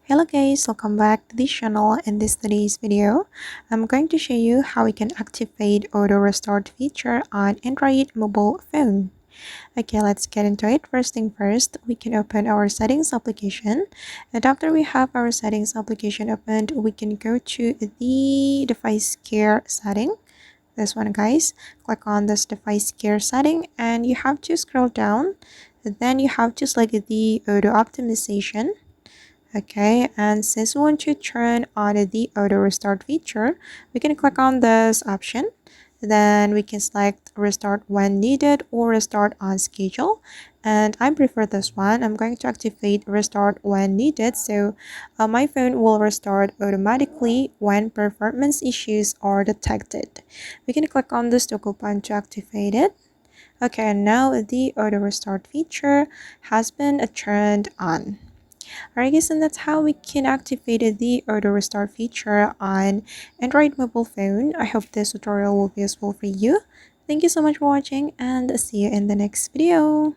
Hello guys, welcome back to this channel. In today's video, I'm going to show you how we can activate auto restart feature on Android mobile phone. Okay, let's get into it. First thing first, we can open our settings application, and after we have our settings application opened, we can go to the device care setting. This one, guys, click on this device care setting and you have to scroll down, then you have to select the auto optimization. Okay, and since we want to turn on the auto restart feature, we can click on this option. Then we can select restart when needed or restart on schedule. And I prefer this one. I'm going to activate restart when needed. So my phone will restart automatically when performance issues are detected. We can click on this toggle button to activate it. Okay, and now the auto restart feature has been turned on. Alright guys, and that's how we can activate the auto restart feature on Android mobile phone. I hope this tutorial will be useful for you. Thank you so much for watching and see you in the next video.